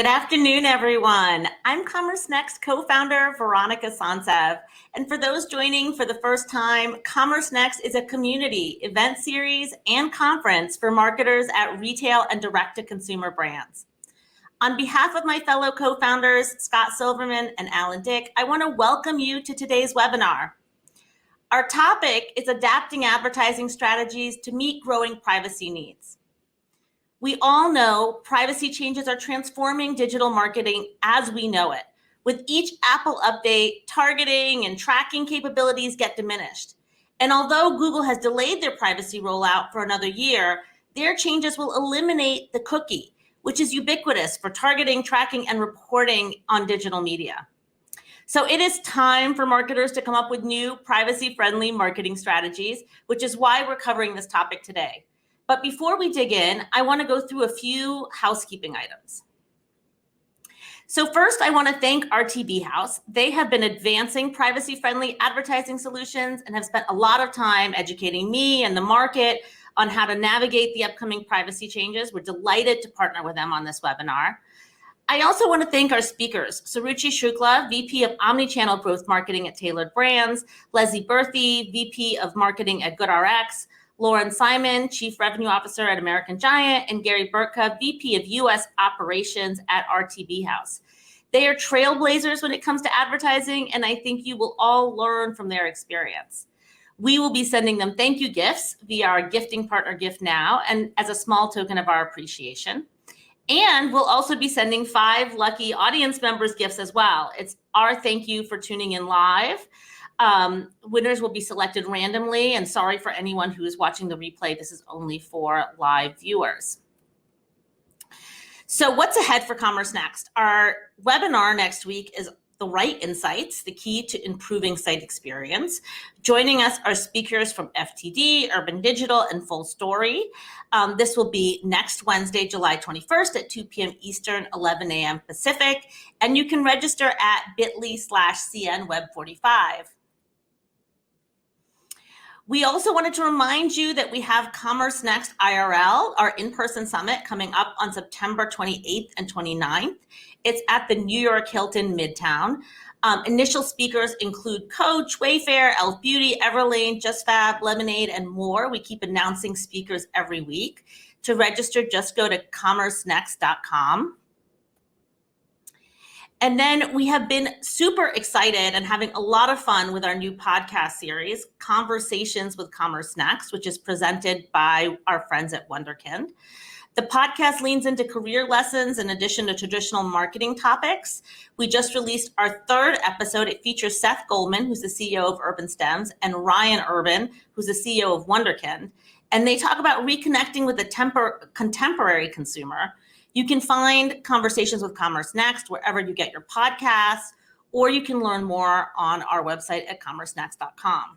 Good afternoon, everyone. I'm Commerce Next co-founder Veronica Sontsev. And for those joining for the first time, Commerce Next is a community, event series, and conference for marketers at retail and direct-to-consumer brands. On behalf of my fellow co-founders, Scott Silverman and Alan Dick, I want to welcome you to today's webinar. Our topic is adapting advertising strategies to meet growing privacy needs. We all know privacy changes are transforming digital marketing as we know it. With each Apple update, targeting and tracking capabilities get diminished. And although Google has delayed their privacy rollout for another year, their changes will eliminate the cookie, which is ubiquitous for targeting, tracking, and reporting on digital media. So it is time for marketers to come up with new privacy-friendly marketing strategies, which is why we're covering this topic today. But before we dig in, I want to go through a few housekeeping items. So first, I want to thank RTB House. They have been advancing privacy-friendly advertising solutions and have spent a lot of time educating me and the market on how to navigate the upcoming privacy changes. We're delighted to partner with them on this webinar. I also want to thank our speakers, Suruchi Shukla, VP of Omnichannel Growth Marketing at Tailored Brands, Leslie Berthy, VP of Marketing at GoodRx, Lauren Simon, Chief Revenue Officer at American Giant, and Gary Burka, VP of US Operations at RTB House. They are trailblazers when it comes to advertising, and I think you will all learn from their experience. We will be sending them thank you gifts via our gifting partner Gift Now, and as a small token of our appreciation. And we'll also be sending 5 lucky audience members gifts as well. It's our thank you for tuning in live. Winners will be selected randomly, and sorry for anyone who is watching the replay. This is only for live viewers. So what's ahead for Commerce Next? Our webinar next week is The Right Insights, the key to improving site experience. Joining us are speakers from FTD, Urban Digital, and Full Story. This will be next Wednesday, July 21st at 2 p.m. Eastern, 11 a.m. Pacific, and you can register at bit.ly/CNWeb45. We also wanted to remind you that we have Commerce Next IRL, our in-person summit, coming up on September 28th and 29th. It's at the New York Hilton Midtown. Initial speakers include Coach, Wayfair, Elf Beauty, Everlane, JustFab, Lemonade, and more. We keep announcing speakers every week. To register, just go to commercenext.com. And then we have been super excited and having a lot of fun with our new podcast series, Conversations with Commerce Next, which is presented by our friends at Wunderkind. The podcast leans into career lessons in addition to traditional marketing topics. We just released our 3rd episode. It features Seth Goldman, who's the CEO of Urban Stems, and Ryan Urban, who's the CEO of Wunderkind. And they talk about reconnecting with the contemporary consumer. You can find Conversations with Commerce Next wherever you get your podcasts, or you can learn more on our website at commercenext.com.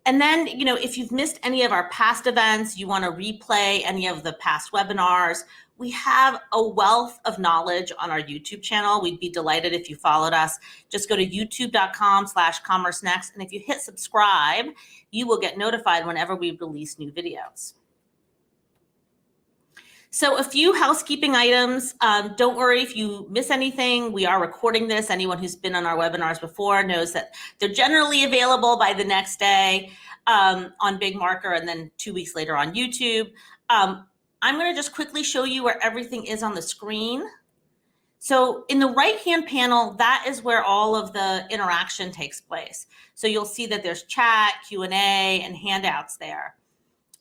And then, if you've missed any of our past events, you want to replay any of the past webinars, we have a wealth of knowledge on our YouTube channel. We'd be delighted if you followed us. Just go to youtube.com/commercenext. And if you hit subscribe, you will get notified whenever we release new videos. So a few housekeeping items. Don't worry if you miss anything. We are recording this. Anyone who's been on our webinars before knows that they're generally available by the next day on Big Marker and then 2 weeks later on YouTube. I'm going to just quickly show you where everything is on the screen. So in the right-hand panel, that is where all of the interaction takes place. So you'll see that there's chat, Q&A, and handouts there.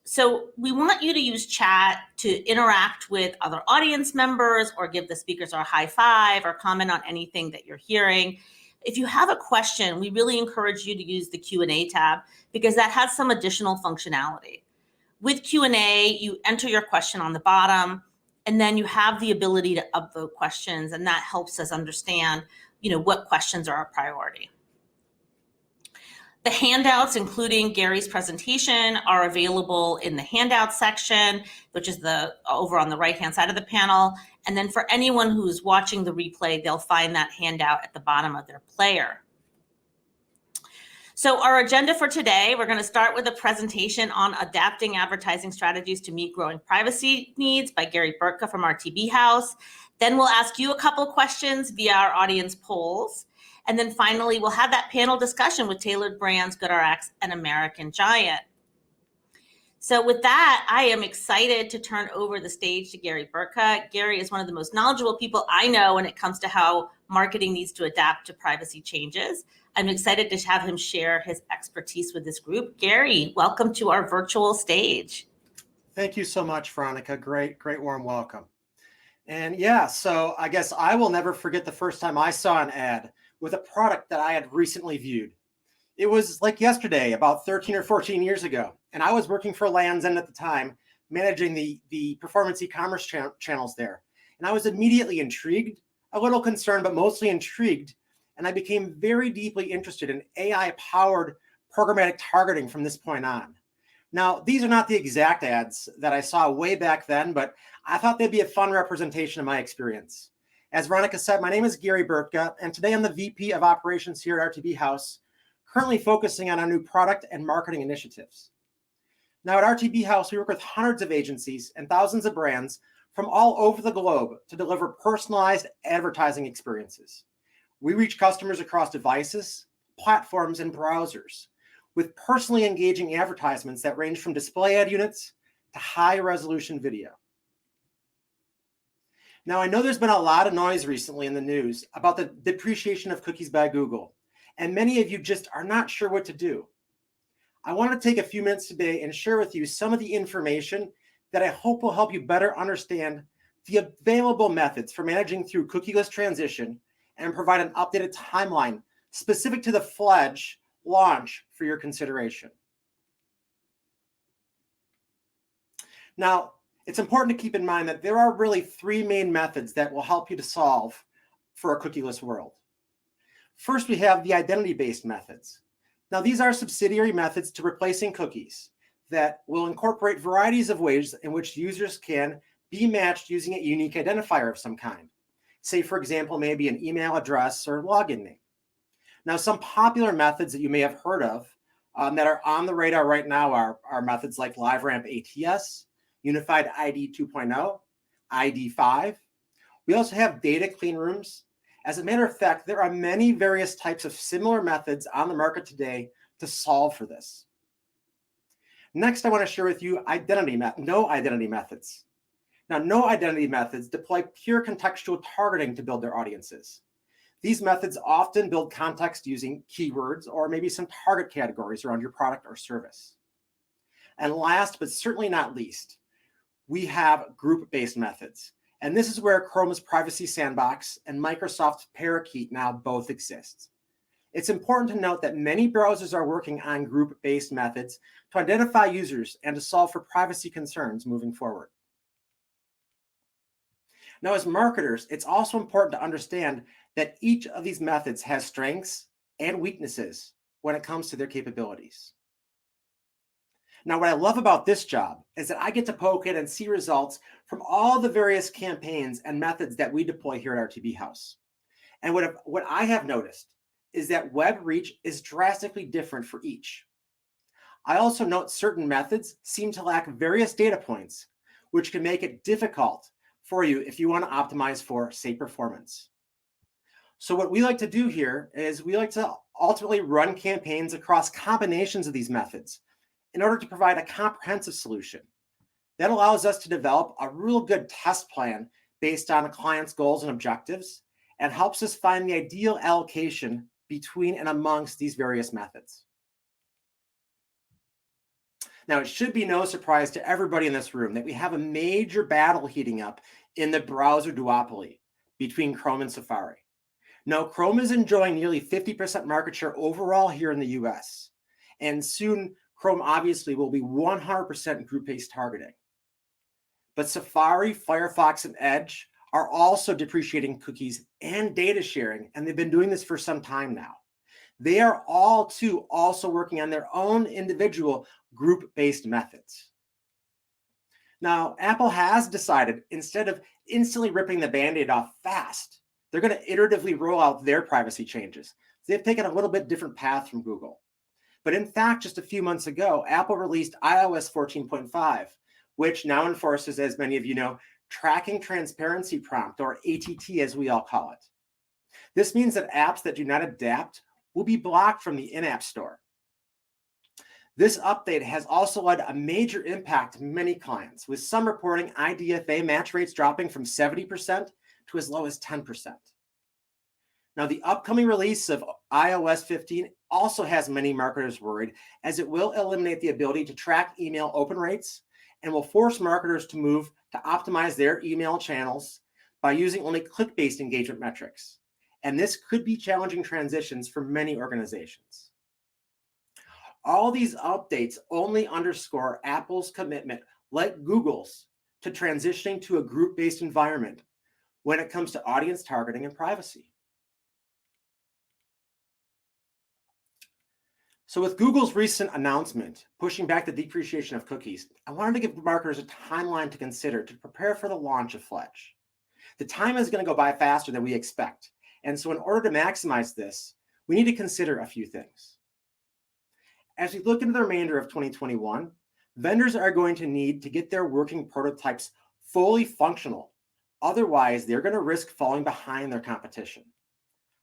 So we want you to use chat to interact with other audience members or give the speakers a high five or comment on anything that you're hearing. If you have a question, we really encourage you to use the Q&A tab because that has some additional functionality. With Q&A, you enter your question on the bottom, and then you have the ability to upvote questions, and that helps us understand, what questions are a priority. The handouts, including Gary's presentation, are available in the handout section, which is over on the right-hand side of the panel. And then for anyone who's watching the replay, they'll find that handout at the bottom of their player. So our agenda for today, we're going to start with a presentation on adapting advertising strategies to meet growing privacy needs by Gary Burka from RTB House. Then we'll ask you a couple of questions via our audience polls. And then finally, we'll have that panel discussion with Tailored Brands, GoodRx, and American Giant. So with that, I am excited to turn over the stage to Gary Burka. Gary is one of the most knowledgeable people I know when it comes to how marketing needs to adapt to privacy changes. I'm excited to have him share his expertise with this group. Gary, welcome to our virtual stage. Thank you so much, Veronica. Great warm welcome. And yeah, so I guess I will never forget the first time I saw an ad with a product that I had recently viewed. It was like yesterday, about 13 or 14 years ago. And I was working for Land's End at the time, managing the performance e-commerce channels there. And I was immediately intrigued, a little concerned, but mostly intrigued. And I became very deeply interested in AI-powered programmatic targeting from this point on. Now, these are not the exact ads that I saw way back then, but I thought they'd be a fun representation of my experience. As Veronica said, my name is Gary Burka, and today I'm the VP of Operations here at RTB House, currently focusing on our new product and marketing initiatives. Now at RTB House, we work with hundreds of agencies and thousands of brands from all over the globe to deliver personalized advertising experiences. We reach customers across devices, platforms, and browsers with personally engaging advertisements that range from display ad units to high-resolution video. Now, I know there's been a lot of noise recently in the news about the depreciation of cookies by Google, and many of you just are not sure what to do. I want to take a few minutes today and share with you some of the information that I hope will help you better understand the available methods for managing through cookieless transition and provide an updated timeline specific to the fledged launch for your consideration. Now, it's important to keep in mind that there are really three main methods that will help you to solve for a cookieless world. First, we have the identity-based methods. Now, these are subsidiary methods to replacing cookies that will incorporate varieties of ways in which users can be matched using a unique identifier of some kind. Say, for example, maybe an email address or login name. Now, some popular methods that you may have heard of that are on the radar right now are methods like LiveRamp ATS, Unified ID 2.0, ID5. We also have data clean rooms. As a matter of fact, there are many various types of similar methods on the market today to solve for this. Next, I want to share with you no identity methods. Now, no identity methods deploy pure contextual targeting to build their audiences. These methods often build context using keywords or maybe some target categories around your product or service. And last, but certainly not least, we have group-based methods. And this is where Chrome's Privacy Sandbox and Microsoft's Parakeet now both exist. It's important to note that many browsers are working on group-based methods to identify users and to solve for privacy concerns moving forward. Now, as marketers, it's also important to understand that each of these methods has strengths and weaknesses when it comes to their capabilities. Now, what I love about this job is that I get to poke in and see results from all the various campaigns and methods that we deploy here at RTB House. And what I have noticed is that web reach is drastically different for each. I also note certain methods seem to lack various data points, which can make it difficult for you if you want to optimize for, say, performance. So what we like to do here is we like to ultimately run campaigns across combinations of these methods in order to provide a comprehensive solution. That allows us to develop a real good test plan based on a client's goals and objectives and helps us find the ideal allocation between and amongst these various methods. Now, it should be no surprise to everybody in this room that we have a major battle heating up in the browser duopoly between Chrome and Safari. Now, Chrome is enjoying nearly 50% market share overall here in the US, and soon Chrome obviously will be 100% group-based targeting. But Safari, Firefox, and Edge are also depreciating cookies and data sharing, and they've been doing this for some time now. They are all too also working on their own individual group-based methods. Now, Apple has decided, instead of instantly ripping the Band-Aid off fast, they're going to iteratively roll out their privacy changes. They've taken a little bit different path from Google. But in fact, just a few months ago, Apple released iOS 14.5, which now enforces, as many of you know, Tracking Transparency Prompt, or ATT as we all call it. This means that apps that do not adapt will be blocked from the in-app store. This update has also led a major impact to many clients, with some reporting IDFA match rates dropping from 70% to as low as 10%. Now, the upcoming release of iOS 15 also has many marketers worried, as it will eliminate the ability to track email open rates and will force marketers to move to optimize their email channels by using only click-based engagement metrics. And this could be challenging transitions for many organizations. All these updates only underscore Apple's commitment, like Google's, to transitioning to a group-based environment when it comes to audience targeting and privacy. So with Google's recent announcement pushing back the deprecation of cookies, I wanted to give marketers a timeline to consider to prepare for the launch of Fledge. The time is going to go by faster than we expect. And so in order to maximize this, we need to consider a few things. As we look into the remainder of 2021, vendors are going to need to get their working prototypes fully functional. Otherwise, they're going to risk falling behind their competition.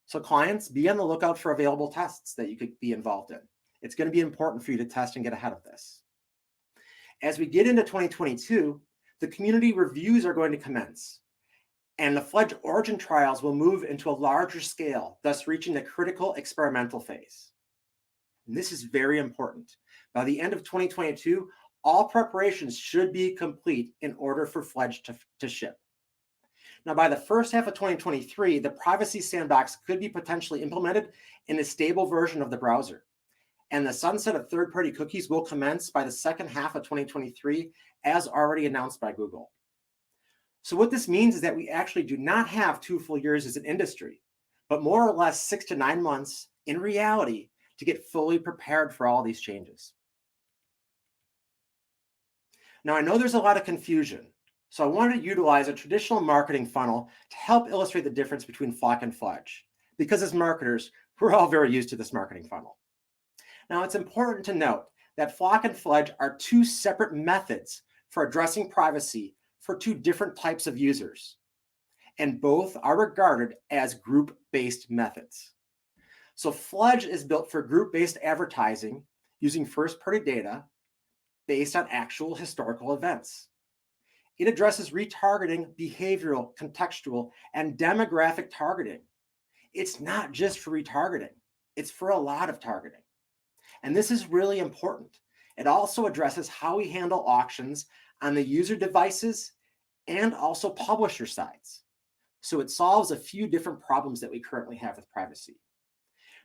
So clients, be on the lookout for available tests that you could be involved in. It's going to be important for you to test and get ahead of this. As we get into 2022, the community reviews are going to commence, and the Fledge origin trials will move into a larger scale, thus reaching the critical experimental phase. And this is very important. By the end of 2022, all preparations should be complete in order for Fledge to ship. Now, by the first half of 2023, the privacy sandbox could be potentially implemented in a stable version of the browser. And the sunset of third-party cookies will commence by the second half of 2023, as already announced by Google. So what this means is that we actually do not have 2 full years as an industry, but more or less 6 to 9 months in reality to get fully prepared for all these changes. Now, I know there's a lot of confusion, so I wanted to utilize a traditional marketing funnel to help illustrate the difference between Flock and Fledge, because as marketers, we're all very used to this marketing funnel. Now, it's important to note that Flock and Fledge are 2 separate methods for addressing privacy for 2 different types of users, and both are regarded as group-based methods. So Fledge is built for group-based advertising using first-party data based on actual historical events. It addresses retargeting, behavioral, contextual, and demographic targeting. It's not just for retargeting, it's for a lot of targeting. And this is really important. It also addresses how we handle auctions on the user devices and also publisher sides. So it solves a few different problems that we currently have with privacy.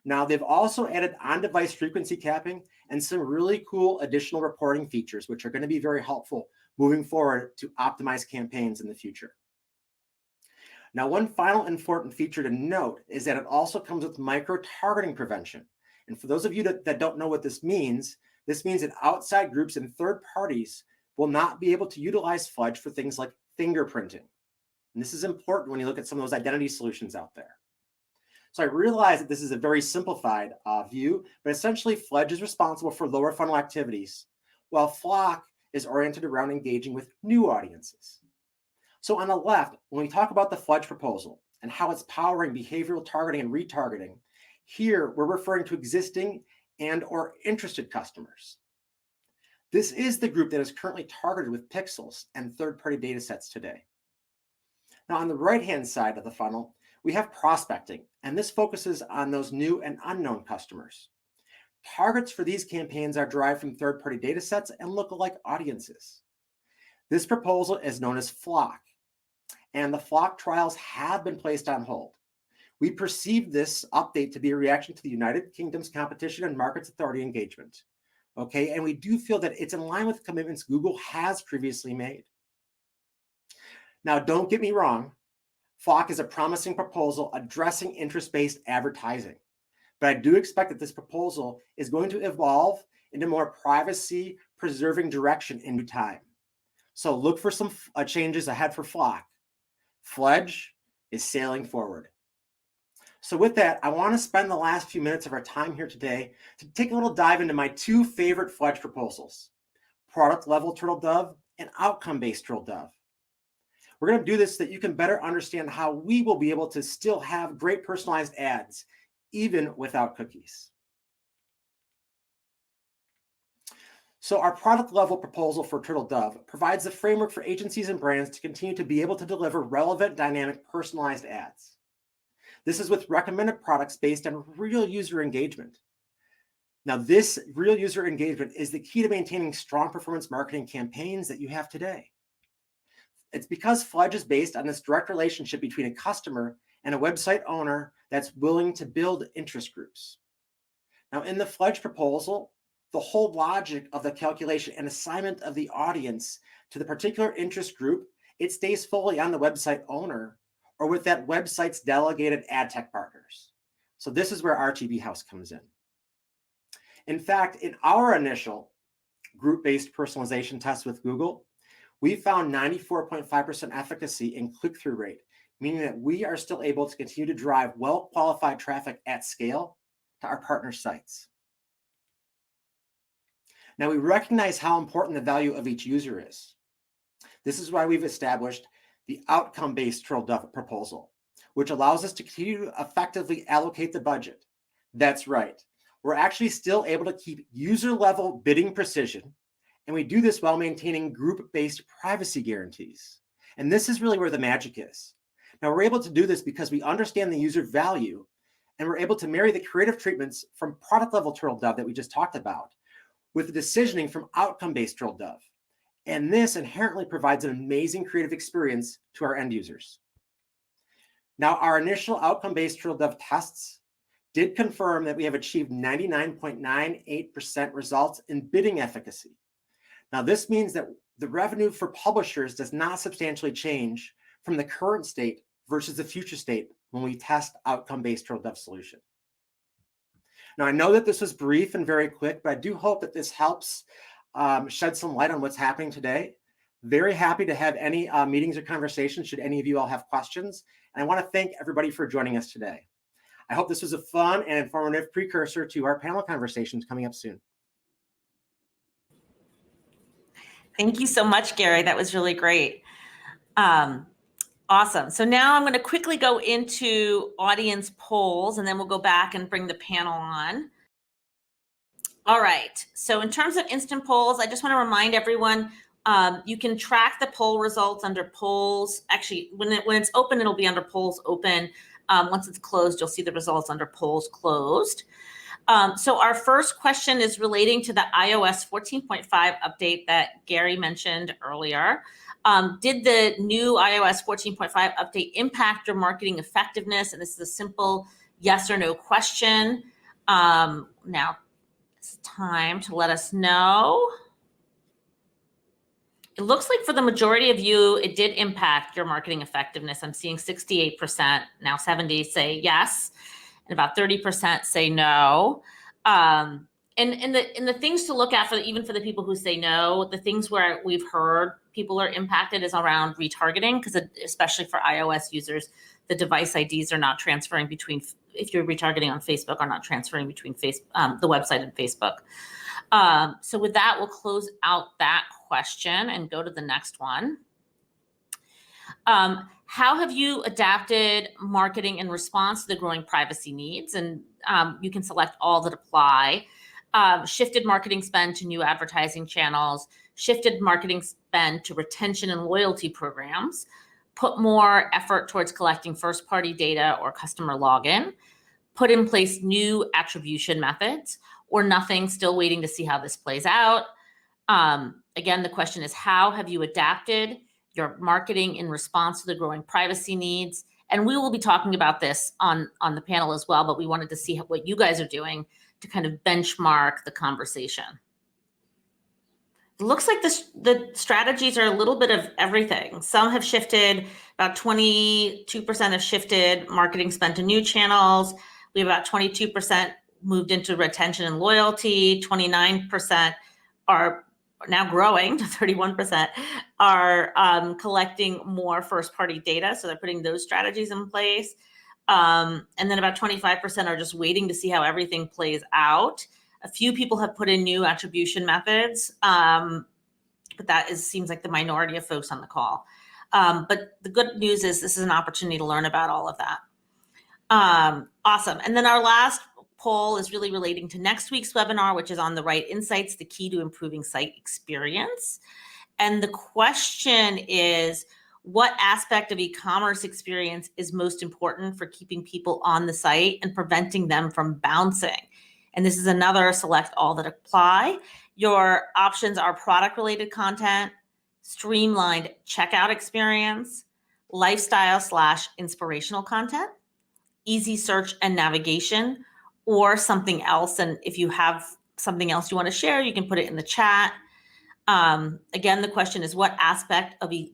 Now, they've also added on-device frequency capping and some really cool additional reporting features, which are going to be very helpful moving forward to optimize campaigns in the future. Now, one final important feature to note is that it also comes with micro-targeting prevention. And for those of you that don't know what this means that outside groups and third parties will not be able to utilize Fledge for things like fingerprinting. And this is important when you look at some of those identity solutions out there. So I realize that this is a very simplified view, but essentially Fledge is responsible for lower funnel activities, while Flock is oriented around engaging with new audiences. So on the left, when we talk about the Fledge proposal and how it's powering behavioral targeting and retargeting, here we're referring to existing and or interested customers. This is the group that is currently targeted with pixels and third-party data sets today. Now on the right-hand side of the funnel, we have prospecting, and this focuses on those new and unknown customers. Targets for these campaigns are derived from third-party data sets and lookalike audiences. This proposal is known as Flock, and the Flock trials have been placed on hold. We perceive this update to be a reaction to the United Kingdom's Competition and Markets Authority engagement. Okay, and we do feel that it's in line with commitments Google has previously made. Now, don't get me wrong, Flock is a promising proposal addressing interest-based advertising, but I do expect that this proposal is going to evolve into more privacy-preserving direction in due time. So look for some changes ahead for Flock. Fledge is sailing forward. So with that, I want to spend the last few minutes of our time here today to take a little dive into my two favorite fledge proposals, product level turtle dove and outcome-based turtle dove. We're going to do this so that you can better understand how we will be able to still have great personalized ads, even without cookies. So our product level proposal for Turtle Dove provides the framework for agencies and brands to continue to be able to deliver relevant, dynamic, personalized ads. This is with recommended products based on real user engagement. Now, this real user engagement is the key to maintaining strong performance marketing campaigns that you have today. It's because Fledge is based on this direct relationship between a customer and a website owner that's willing to build interest groups. Now, in the Fledge proposal, the whole logic of the calculation and assignment of the audience to the particular interest group, it stays fully on the website owner or with that website's delegated ad tech partners. So this is where RTB House comes in. In fact, in our initial group-based personalization test with Google, we found 94.5% efficacy in click-through rate, meaning that we are still able to continue to drive well-qualified traffic at scale to our partner sites. Now, we recognize how important the value of each user is. This is why we've established the outcome-based Turtle Dove proposal, which allows us to continue to effectively allocate the budget. That's right. We're actually still able to keep user-level bidding precision, and we do this while maintaining group-based privacy guarantees. And this is really where the magic is. Now, we're able to do this because we understand the user value, and we're able to marry the creative treatments from product-level Turtle Dove that we just talked about with the decisioning from outcome-based Turtle Dove. And this inherently provides an amazing creative experience to our end users. Now, our initial outcome-based Turtle Dove tests did confirm that we have achieved 99.98% results in bidding efficacy. Now, this means that the revenue for publishers does not substantially change from the current state versus the future state when we test outcome-based Turtle Dove solution. Now, I know that this was brief and very quick, but I do hope that this helps shed some light on what's happening today. Very happy to have any meetings or conversations should any of you all have questions. And I want to thank everybody for joining us today. I hope this was a fun and informative precursor to our panel conversations coming up soon. Thank you so much, Gary. That was really great. Awesome. So now I'm going to quickly go into audience polls, and then we'll go back and bring the panel on. All right. So in terms of instant polls, I just want to remind everyone, you can track the poll results under polls. Actually, when it's open, it'll be under polls open. Once it's closed, you'll see the results under polls closed. So our first question is relating to the iOS 14.5 update that Gary mentioned earlier. Did the new iOS 14.5 update impact your marketing effectiveness? And this is a simple yes or no question. Now it's time to let us know. It looks like for the majority of you, it did impact your marketing effectiveness. I'm seeing 68%, now 70 say yes, and about 30% say no. And the things to look at for even for the people who say no, the things where we've heard people are impacted is around retargeting, because especially for iOS users, the device IDs are not transferring between, if you're retargeting on Facebook, are not transferring between the website and Facebook. So with that, we'll close out that question and go to the next one. How have you adapted marketing in response to the growing privacy needs? And you can select all that apply. Shifted marketing spend to new advertising channels, shifted marketing spend to retention and loyalty programs, put more effort towards collecting first-party data or customer login, put in place new attribution methods, or nothing, still waiting to see how this plays out. Again, the question is, how have you adapted your marketing in response to the growing privacy needs? And we will be talking about this on the panel as well, but we wanted to see what you guys are doing to kind of benchmark the conversation. It looks like the strategies are a little bit of everything. Some have shifted, about 22% have shifted marketing spend to new channels. We have about 22% moved into retention and loyalty. 29% are now growing to 31%, are collecting more first-party data. So they're putting those strategies in place. And then about 25% are just waiting to see how everything plays out. A few people have put in new attribution methods, but that seems like the minority of folks on the call. But the good news is this is an opportunity to learn about all of that. Awesome. And then our last poll is really relating to next week's webinar, which is on the right insights, the key to improving site experience. And the question is, what aspect of e-commerce experience is most important for keeping people on the site and preventing them from bouncing? And this is another select all that apply. Your options are product related content, streamlined checkout experience, lifestyle/inspirational content, easy search and navigation, or something else. And if you have something else you want to share, you can put it in the chat. Again, the question is, what aspect of the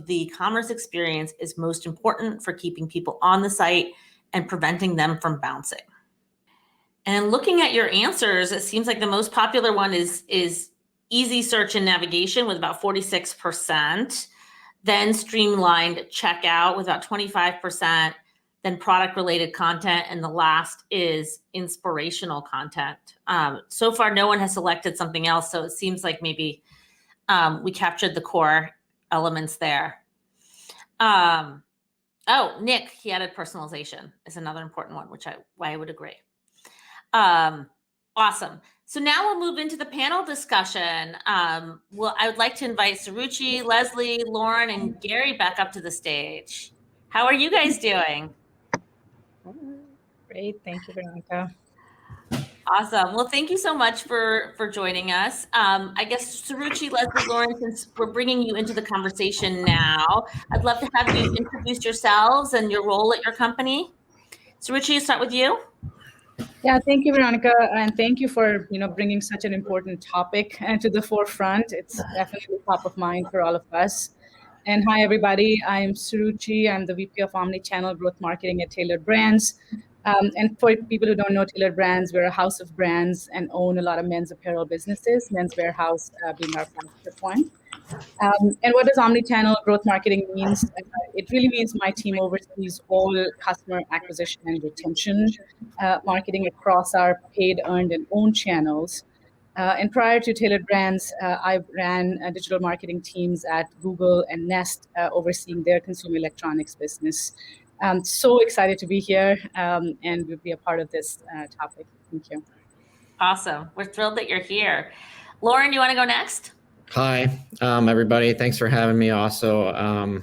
e-commerce experience is most important for keeping people on the site and preventing them from bouncing? And looking at your answers, it seems like the most popular one is easy search and navigation with about 46%, then streamlined checkout with about 25%, then product related content, and the last is inspirational content. So far, no one has selected something else, so it seems like maybe we captured the core elements there. Oh, Nick, he added personalization is another important one, which I would agree. Awesome. So now we'll move into the panel discussion. I would like to invite Suruchi, Leslie, Lauren, and Gary back up to the stage. How are you guys doing? Great. Thank you, Veronica. Awesome. Well, thank you so much for joining us. I guess Suruchi, Leslie, Lauren, since we're bringing you into the conversation now, I'd love to have you introduce yourselves and your role at your company. Suruchi, start with you. Yeah, thank you, Veronica, and thank you for bringing such an important topic to the forefront. It's definitely top of mind for all of us. And hi, everybody. I'm Suruchi. I'm the VP of Omnichannel Growth Marketing at Tailored Brands. And for people who don't know Tailored Brands, we're a house of brands and own a lot of men's apparel businesses, Men's Warehouse being our flagship one. And what does omnichannel growth marketing means? It really means my team oversees all customer acquisition and retention marketing across our paid, earned, and owned channels. And prior to Tailored Brands, I ran digital marketing teams at Google and Nest, overseeing their consumer electronics business. So excited to be here and we'll be a part of this topic. Thank you. Awesome. We're thrilled that you're here. Lauren, you want to go next? Hi, everybody. Thanks for having me also.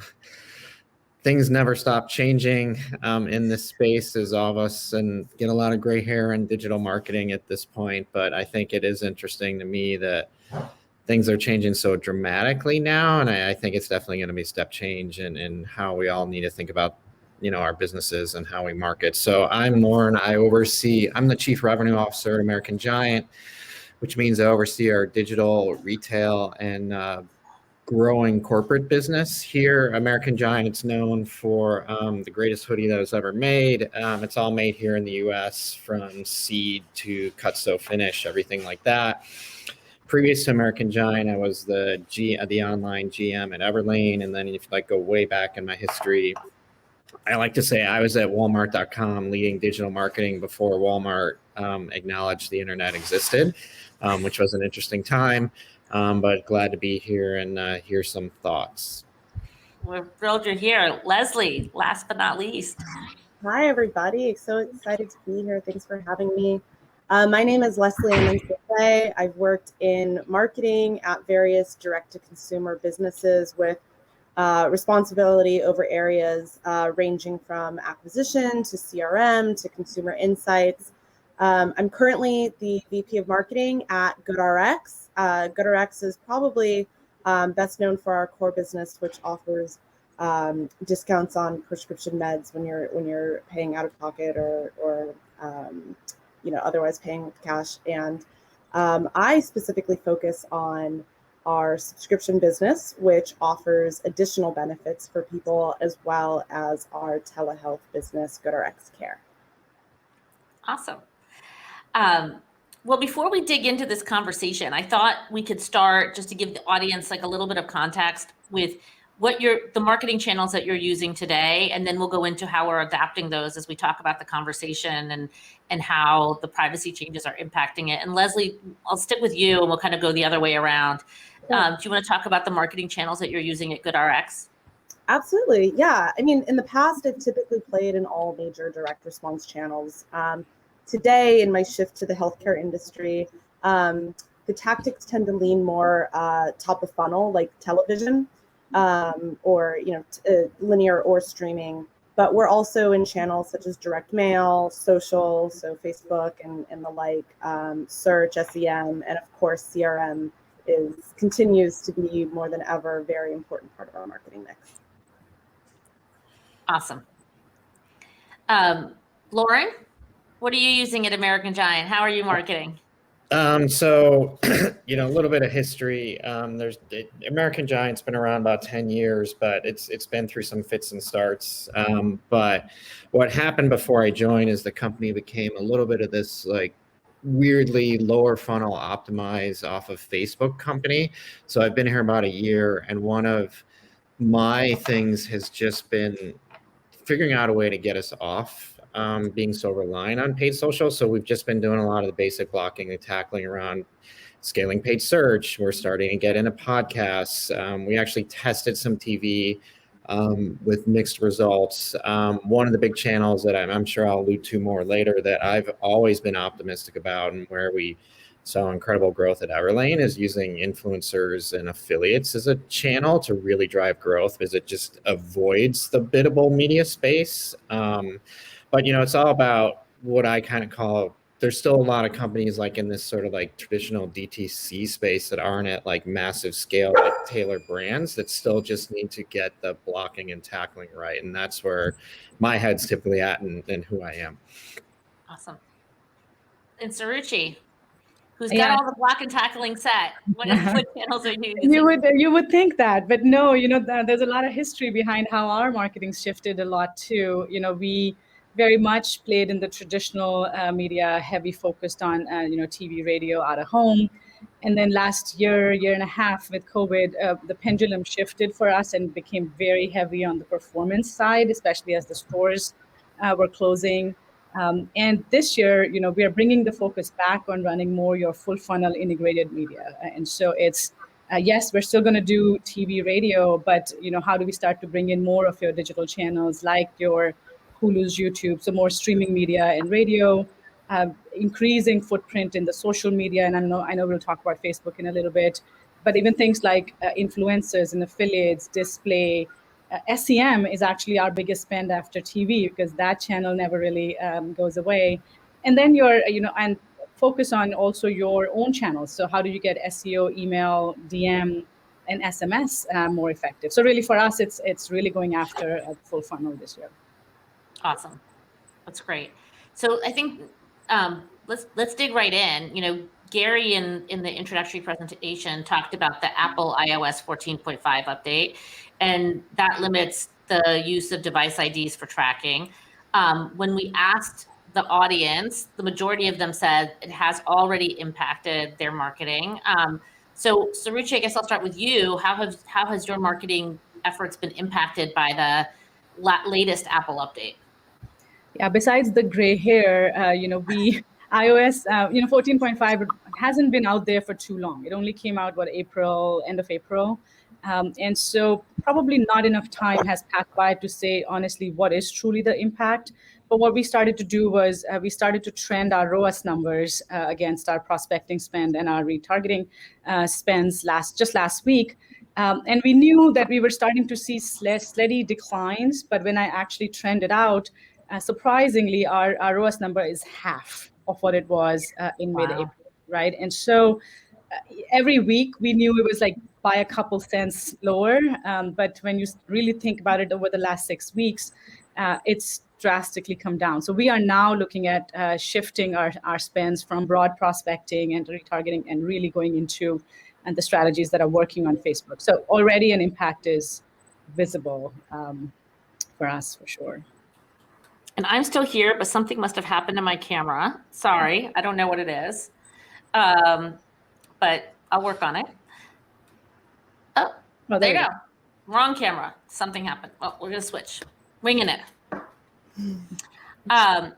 Things never stop changing in this space, as all of us and get a lot of gray hair in digital marketing at this point. But I think it is interesting to me that things are changing so dramatically now. And I think it's definitely going to be a step change in how we all need to think about our businesses and how we market. So I'm Lauren. I'm the Chief Revenue Officer at American Giant, which means I oversee our digital, retail, and growing corporate business here. American Giant, it's known for the greatest hoodie that was ever made. It's all made here in the US, from seed to cut, sew, finish, everything like that. Previous to American Giant, I was the online GM at Everlane. And then if you go way back in my history, I like to say I was at Walmart.com leading digital marketing before Walmart acknowledged the internet existed, which was an interesting time, but glad to be here and hear some thoughts. We're thrilled you're here. Leslie, last but not least. Hi, everybody. So excited to be here. Thanks for having me. My name is Leslie Amense. I've worked in marketing at various direct-to-consumer businesses with responsibility over areas ranging from acquisition to CRM to consumer insights. I'm currently the VP of Marketing at GoodRx. GoodRx is probably best known for our core business, which offers discounts on prescription meds when you're paying out of pocket or otherwise paying with cash. And I specifically focus on our subscription business, which offers additional benefits for people, as well as our telehealth business, GoodRx Care. Awesome. Well, before we dig into this conversation, I thought we could start just to give the audience a little bit of context with the marketing channels that you're using today, and then we'll go into how we're adapting those as we talk about the conversation and how the privacy changes are impacting it. And Leslie, I'll stick with you and we'll kind of go the other way around. Do you want to talk about the marketing channels that you're using at GoodRx? Absolutely. Yeah. I mean, in the past, I've typically played in all major direct response channels. Today, in my shift to the healthcare industry, the tactics tend to lean more top of funnel, like television, or linear or streaming. But we're also in channels such as direct mail, social, so Facebook and the like, search, SEM, and of course CRM continues to be more than ever a very important part of our marketing mix. Awesome. Lauren, what are you using at American Giant? How are you marketing? So, a little bit of history. American Giant's been around about 10 years, but it's been through some fits and starts. But what happened before I joined is the company became a little bit of this like weirdly lower funnel optimize off of Facebook company. So I've been here about a year, and one of my things has just been figuring out a way to get us off being so reliant on paid social. So we've just been doing a lot of the basic blocking and tackling around scaling paid search. We're starting to get into podcasts. We actually tested some TV with mixed results. One of the big channels that I'm sure I'll allude to more later that I've always been optimistic about and where we saw incredible growth at Everlane is using influencers and affiliates as a channel to really drive growth because it just avoids the biddable media space. But, it's all about what I kind of call, there's still a lot of companies like in this sort of like traditional DTC space that aren't at like massive scale, like tailored brands that still just need to get the blocking and tackling right. And that's where my head's typically at and who I am. Awesome. And Saruchi, who's got all the block and tackling set. What channels are you using? You would think that, but no, there's a lot of history behind how our marketing shifted a lot too. We very much played in the traditional media, heavy focused on, TV, radio, out of home. And then last year and a half with COVID, the pendulum shifted for us and became very heavy on the performance side, especially as the stores were closing. And this year, we are bringing the focus back on running more your full funnel integrated media. And so it's, yes, we're still going to do TV, radio, but, how do we start to bring in more of your digital channels like your Hulu's, YouTube, so more streaming media and radio, increasing footprint in the social media. And I know we'll talk about Facebook in a little bit, but even things like influencers and affiliates, display, SEM is actually our biggest spend after TV because that channel never really goes away. And then and focus on also your own channels. So how do you get SEO, email, DM, and SMS more effective? So really for us, it's really going after a full funnel this year. Awesome. That's great. So I think let's dig right in. Gary in the introductory presentation talked about the Apple iOS 14.5 update, and that limits the use of device IDs for tracking. When we asked the audience, the majority of them said it has already impacted their marketing. So Saruchi, I guess I'll start with you. How has your marketing efforts been impacted by the latest Apple update? Yeah, besides the gray hair, iOS, 14.5 hasn't been out there for too long. It only came out, end of April. And so probably not enough time has passed by to say, honestly, what is truly the impact. But what we started to do was we started to trend our ROAS numbers against our prospecting spend and our retargeting spends last week. And we knew that we were starting to see steady declines. But when I actually trended out, surprisingly, our ROAS number is half of what it was in mid-April, right? And so every week we knew it was like by a couple cents lower. But when you really think about it over the last 6 weeks, it's drastically come down. So we are now looking at shifting our spends from broad prospecting and retargeting and really going into the strategies that are working on Facebook. So already an impact is visible for us, for sure. And I'm still here, but something must have happened to my camera. Sorry, I don't know what it is, but I'll work on it. Oh, there you go. Wrong camera. Something happened. Well, we're gonna switch. Winging it. All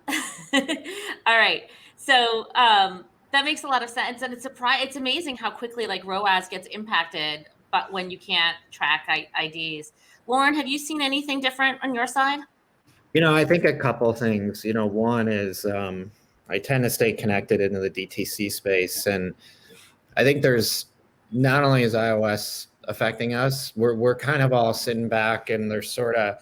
right. So that makes a lot of sense, and it's amazing how quickly like ROAS gets impacted, but when you can't track IDs. Lauren, have you seen anything different on your side? I think a couple things. One is I tend to stay connected into the DTC space, and I think there's not only is iOS affecting us, we're kind of all sitting back, and there's sort of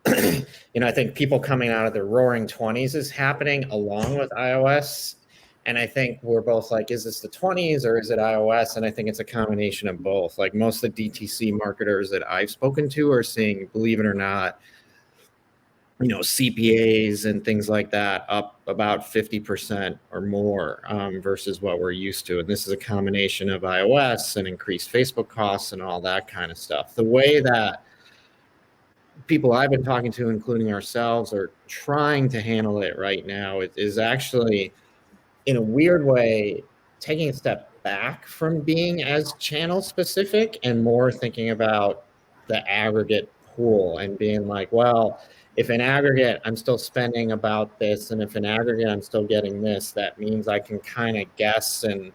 I think people coming out of the roaring 20s is happening along with iOS. And I think we're both like, is this the 20s or is it iOS? And I think it's a combination of both. Like most of the DTC marketers that I've spoken to are seeing, believe it or not, CPAs and things like that up about 50% or more versus what we're used to. And this is a combination of iOS and increased Facebook costs and all that kind of stuff. The way that people I've been talking to, including ourselves, are trying to handle it right now is actually, in a weird way, taking a step back from being as channel specific and more thinking about the aggregate pool and being like, well, if in aggregate I'm still spending about this, and if in aggregate I'm still getting this, that means I can kind of guess, and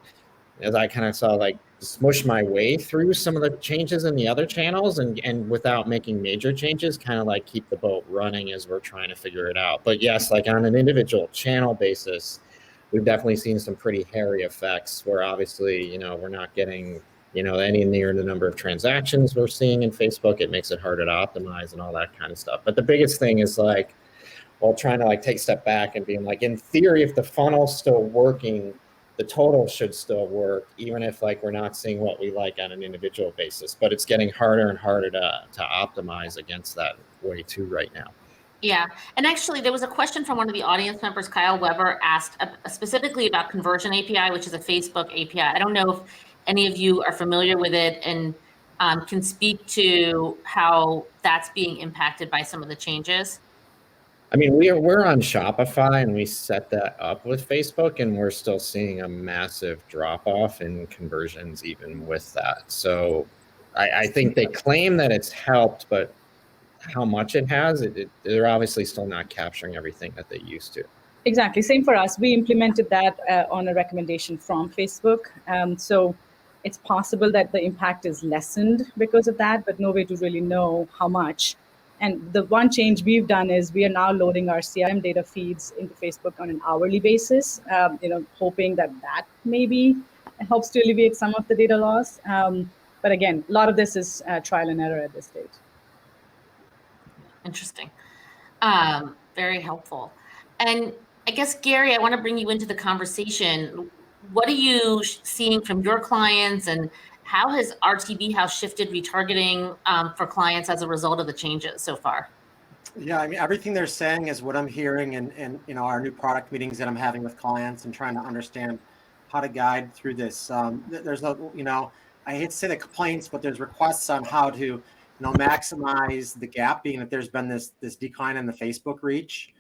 as I kind of saw, like smush my way through some of the changes in the other channels and without making major changes, kind of like keep the boat running as we're trying to figure it out. But yes, like on an individual channel basis, we've definitely seen some pretty hairy effects where obviously, we're not getting, any near the number of transactions we're seeing in Facebook. It makes it harder to optimize and all that kind of stuff. But the biggest thing is like, well, trying to like take a step back and being like, in theory, if the funnel's still working, the total should still work, even if like we're not seeing what we like on an individual basis. But it's getting harder and harder to optimize against that way too right now. Yeah, and actually there was a question from one of the audience members, Kyle Weber, asked specifically about Conversion API, which is a Facebook API. I don't know if any of you are familiar with it and can speak to how that's being impacted by some of the changes. I mean, we're on Shopify and we set that up with Facebook, and we're still seeing a massive drop off in conversions even with that. So I think they claim that it's helped, but how much it has, they're obviously still not capturing everything that they used to. Exactly. Same for us. We implemented that on a recommendation from Facebook. So it's possible that the impact is lessened because of that, but no way to really know how much. And the one change we've done is we are now loading our CRM data feeds into Facebook on an hourly basis, hoping that maybe helps to alleviate some of the data loss. But again, a lot of this is trial and error at this stage. Interesting. Very helpful. And I guess, Gary, I want to bring you into the conversation. What are you seeing from your clients, and how has RTB House shifted retargeting for clients as a result of the changes so far? Yeah, I mean, everything they're saying is what I'm hearing in our new product meetings that I'm having with clients and trying to understand how to guide through this. There's no, I hate to say the complaints, but there's requests on how to maximize the gap, being that there's been this decline in the Facebook reach.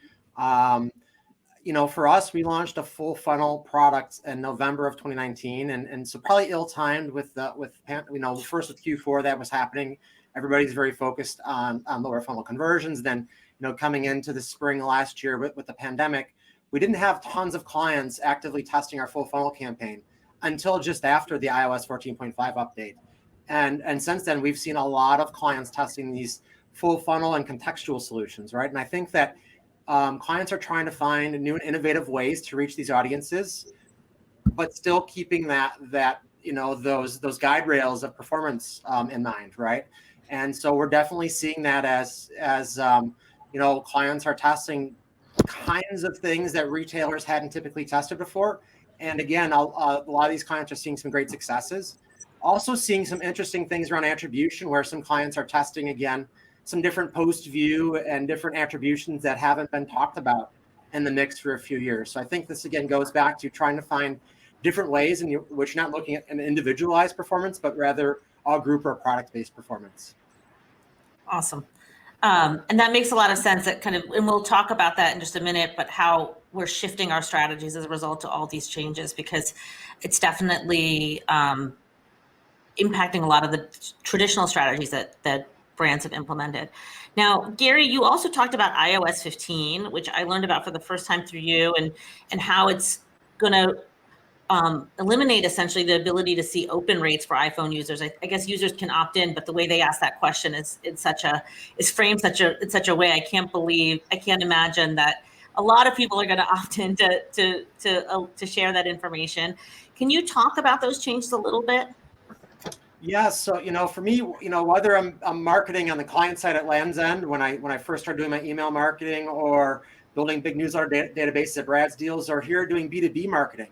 For us, we launched a full funnel product in November of 2019, and so probably ill-timed with first with Q4 that was happening. Everybody's very focused on lower funnel conversions. Then, coming into the spring last year with the pandemic, we didn't have tons of clients actively testing our full funnel campaign until just after the iOS 14.5 update. And since then, we've seen a lot of clients testing these full funnel and contextual solutions, right? And I think that clients are trying to find new and innovative ways to reach these audiences, but still keeping those guide rails of performance in mind, right? And so we're definitely seeing that as clients are testing kinds of things that retailers hadn't typically tested before. And again, a lot of these clients are seeing some great successes. Also seeing some interesting things around attribution, where some clients are testing, again, some different post view and different attributions that haven't been talked about in the mix for a few years. So I think this, again, goes back to trying to find different ways in which you're not looking at an individualized performance, but rather a group or product-based performance. Awesome. And that makes a lot of sense, and we'll talk about that in just a minute, but how we're shifting our strategies as a result of all these changes, because it's definitely impacting a lot of the traditional strategies that brands have implemented. Now, Gary, you also talked about iOS 15, which I learned about for the first time through you, and how it's going to eliminate essentially the ability to see open rates for iPhone users. I guess users can opt in, but the way they ask that question is framed in such a way I can't imagine that a lot of people are going to opt in to share that information. Can you talk about those changes a little bit? Yeah, so for me, whether I'm marketing on the client side at Land's End when I first started doing my email marketing, or building big newsletter databases at Brad's Deals, or here doing B2B marketing,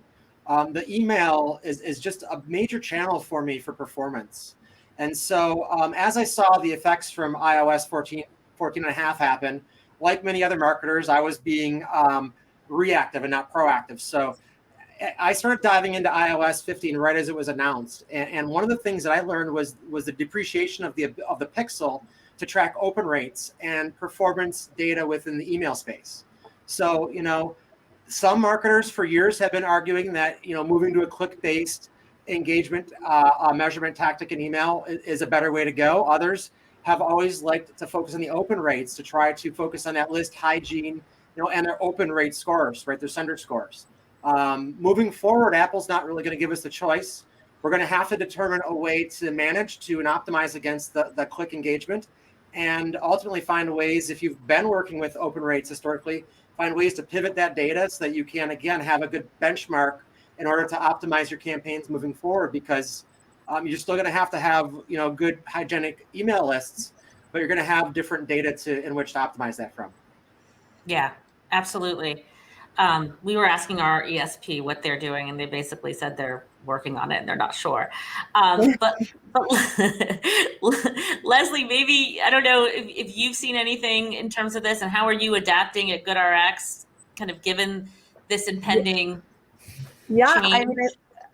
the email is just a major channel for me for performance. And so as I saw the effects from iOS 14 and a half happen, like many other marketers, I was being reactive and not proactive. So I started diving into iOS 15 right as it was announced, and one of the things that I learned was the depreciation of the pixel to track open rates and performance data within the email space. So some marketers for years have been arguing that moving to a click-based engagement measurement tactic in email is a better way to go. Others have always liked to focus on the open rates to try to focus on that list hygiene, and their open rate scores, right? Their sender scores. Moving forward, Apple's not really going to give us the choice. We're going to have to determine a way to manage and optimize against the click engagement, and ultimately find ways, if you've been working with open rates historically, find ways to pivot that data so that you can, again, have a good benchmark in order to optimize your campaigns moving forward, because you're still going to have good hygienic email lists, but you're going to have different data in which to optimize that from. Yeah, absolutely. We were asking our ESP what they're doing, and they basically said they're working on it and they're not sure. But Leslie, maybe, I don't know if you've seen anything in terms of this, and how are you adapting at GoodRx, kind of given this impending change?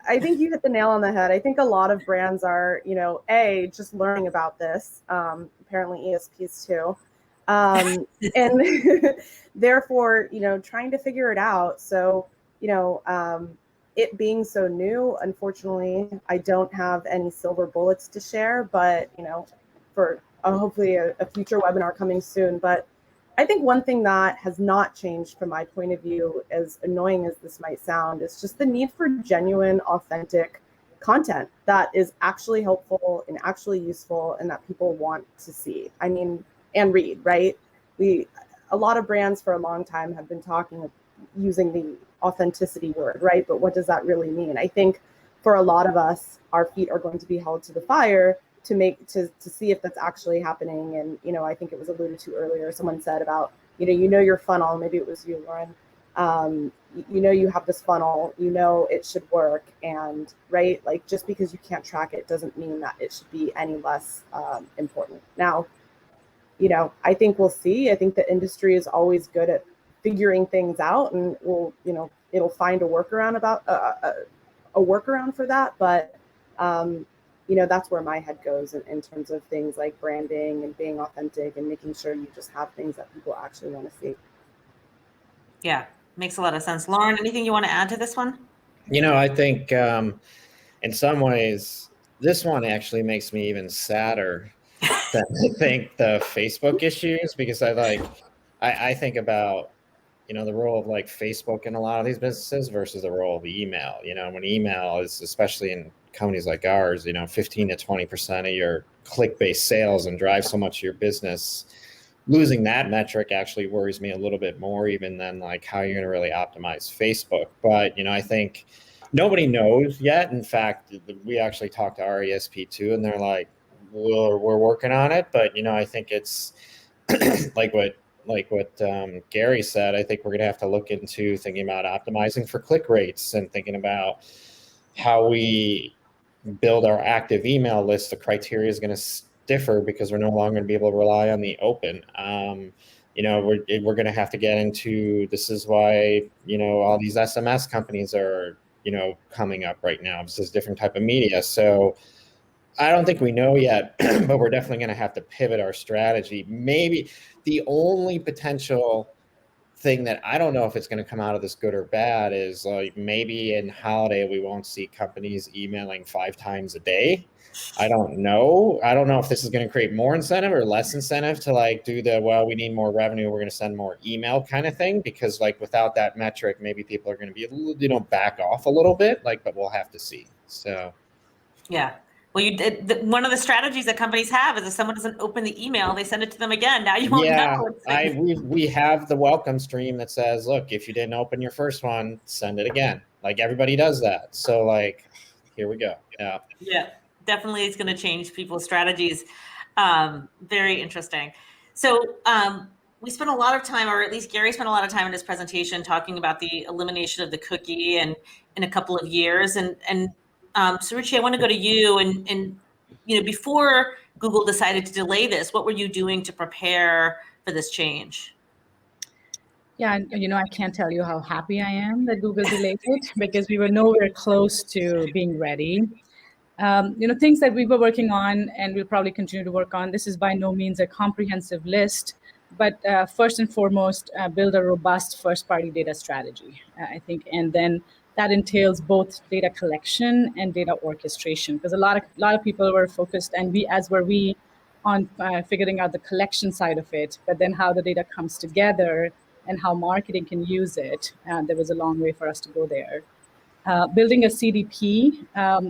I think you hit the nail on the head. I think a lot of brands are, just learning about this, apparently ESPs too. And therefore, trying to figure it out. So, it being so new, unfortunately, I don't have any silver bullets to share, but, for hopefully a future webinar coming soon. But I think one thing that has not changed from my point of view, as annoying as this might sound, is just the need for genuine, authentic content that is actually helpful and actually useful and that people want to see. And read, right? A lot of brands for a long time have been using the authenticity word, right? But what does that really mean? I think for a lot of us, our feet are going to be held to the fire to see if that's actually happening. And, I think it was alluded to earlier. Someone said about, your funnel, maybe it was you, Lauren. You have this funnel, it should work. And right, like just because you can't track it doesn't mean that it should be any less important. Now, I think we'll see. I think the industry is always good at figuring things out, and it'll find a workaround for that. But, that's where my head goes in terms of things like branding and being authentic and making sure you just have things that people actually want to see. Yeah, makes a lot of sense. Lauren, anything you want to add to this one? I think in some ways, this one actually makes me even sadder than I think the Facebook issues, because I think about, the role of like Facebook in a lot of these businesses versus the role of email. When email is, especially in companies like ours, 15 to 20% of your click-based sales and drive so much of your business, losing that metric actually worries me a little bit more even than like how you're going to really optimize Facebook. But, I think nobody knows yet. In fact, we actually talked to our ESP too, and they're like, we're working on it. But, I think it's like what Gary said. I think we're going to have to look into thinking about optimizing for click rates and thinking about how we build our active email list. The criteria is going to differ because we're no longer going to be able to rely on the open. We're going to have to get into, this is why, all these SMS companies are, coming up right now. This is a different type of media. So I don't think we know yet, but we're definitely going to have to pivot our strategy. Maybe the only potential thing that I don't know if it's going to come out of this good or bad is like maybe in holiday we won't see companies emailing 5 times a day. I don't know. I don't know if this is going to create more incentive or less incentive to like do the, well, we need more revenue, we're going to send more email kind of thing, because like without that metric, maybe people are going to be a little, you know, back off a little bit, like, but we'll have to see. So yeah. Well, one of the strategies that companies have is if someone doesn't open the email, they send it to them again. Now you won't know. We have the welcome stream that says, look, if you didn't open your first one, send it again. Like everybody does that. So like, here we go. Yeah. Yeah, definitely it's going to change people's strategies. Very interesting. So we spent a lot of time, or at least Gary spent a lot of time in his presentation talking about the elimination of the cookie and in a couple of years. And Suruchi, I want to go to you. And you know, before Google decided to delay this, what were you doing to prepare for this change? Yeah, you know, I can't tell you how happy I am that Google delayed it, because we were nowhere close to being ready. You know, things that we were working on and we'll probably continue to work on. This is by no means a comprehensive list, but first and foremost, build a robust first-party data strategy, I think, and then that entails both data collection and data orchestration, because a lot of people were focused, and we on figuring out the collection side of it, but then how the data comes together and how marketing can use it. There was a long way for us to go there. Building a CDP,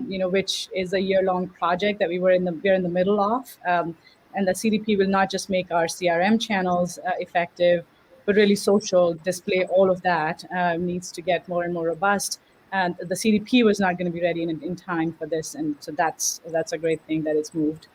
you know, which is a year-long project that we're in the middle of, and the CDP will not just make our CRM channels effective, but really social, display, all of that needs to get more and more robust. And the CDP was not going to be ready in time for this, and so that's a great thing that it's moved.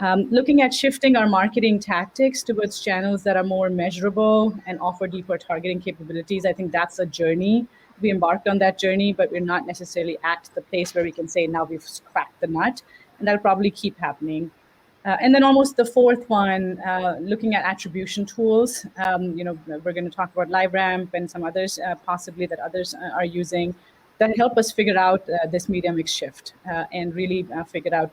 Looking at shifting our marketing tactics towards channels that are more measurable and offer deeper targeting capabilities, I think that's a journey. We embarked on that journey, but we're not necessarily at the place where we can say now we've cracked the nut, and that'll probably keep happening. And then almost the fourth one, looking at attribution tools. You know, we're going to talk about LiveRamp and some others, possibly that others are using, that help us figure out this media mix shift and really figure out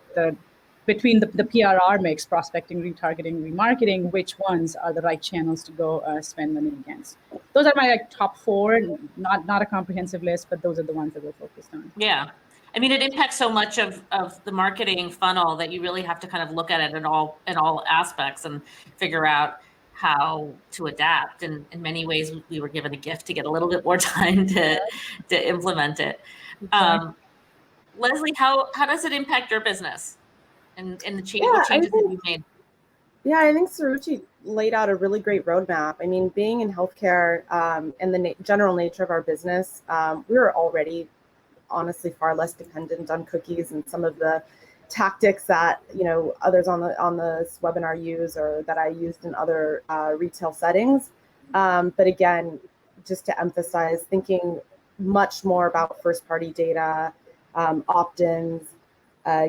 between the PRR mix, prospecting, retargeting, remarketing, which ones are the right channels to go spend money against. Those are my top 4, not a comprehensive list, but those are the ones that we're focused on. Yeah. I mean, it impacts so much of the marketing funnel that you really have to kind of look at it in all aspects and figure out how to adapt. And in many ways, we were given a gift to get a little bit more time to implement it. Leslie, how does it impact your business and the changes that you made? Yeah, I think Suruchi laid out a really great roadmap. I mean, being in healthcare and the general nature of our business, we were already honestly far less dependent on cookies and some of the tactics that, you know, others on this webinar use or that I used in other retail settings. But again, just to emphasize, thinking much more about first-party data, opt-ins,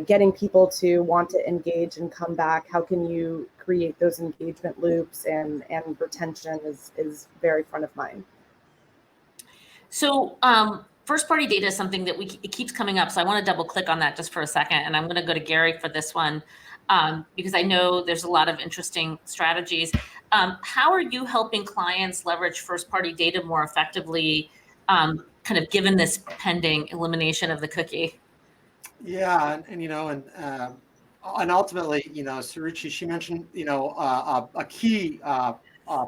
getting people to want to engage and come back. How can you create those engagement loops, and retention is very front of mind. So first-party data is something that it keeps coming up. So I want to double click on that just for a second. And I'm going to go to Gary for this one because I know there's a lot of interesting strategies. How are you helping clients leverage first-party data more effectively, kind of given this pending elimination of the cookie? Yeah, and you know, and ultimately, you know, Suruchi, she mentioned, you know, a key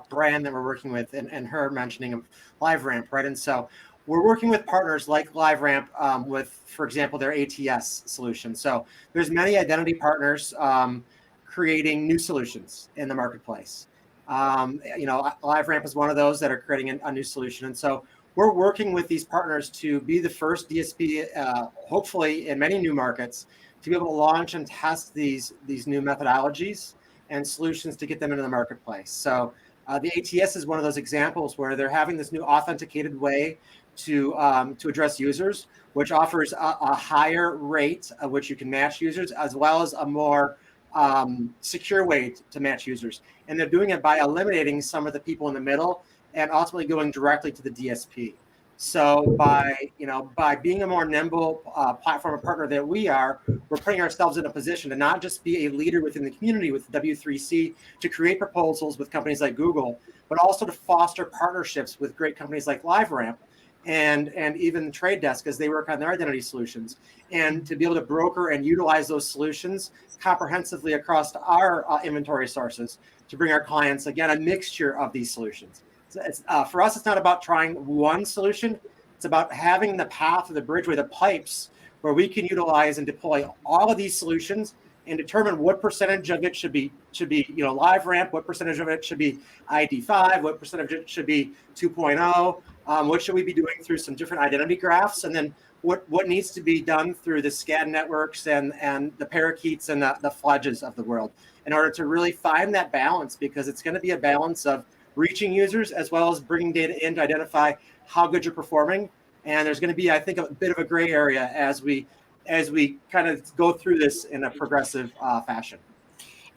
brand that we're working with, and her mentioning of LiveRamp, right? And so we're working with partners like LiveRamp with, for example, their ATS solution. So there's many identity partners creating new solutions in the marketplace. You know, LiveRamp is one of those that are creating a new solution, and so we're working with these partners to be the first DSP, hopefully in many new markets, to be able to launch and test these new methodologies and solutions to get them into the marketplace. So the ATS is one of those examples where they're having this new authenticated way to address users, which offers a higher rate at which you can match users, as well as a more secure way to match users. And they're doing it by eliminating some of the people in the middle and ultimately going directly to the DSP. So by being a more nimble platform and partner that we are, we're putting ourselves in a position to not just be a leader within the community with W3C to create proposals with companies like Google, but also to foster partnerships with great companies like LiveRamp and even Trade Desk as they work on their identity solutions, and to be able to broker and utilize those solutions comprehensively across our inventory sources to bring our clients, again, a mixture of these solutions. For us, it's not about trying one solution. It's about having the path or the bridgeway, the pipes, where we can utilize and deploy all of these solutions and determine what percentage of it should be LiveRamp, what percentage of it should be ID5, what percentage of it should be 2.0, what should we be doing through some different identity graphs, and then what needs to be done through the SCAD networks and the parakeets and the fledges of the world in order to really find that balance, because it's going to be a balance of reaching users as well as bringing data in to identify how good you're performing. And there's going to be, I think, a bit of a gray area as we kind of go through this in a progressive fashion.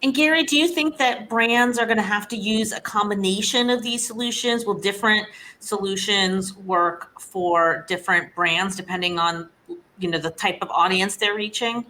And Gary, do you think that brands are going to have to use a combination of these solutions? Will different solutions work for different brands depending on, the type of audience they're reaching?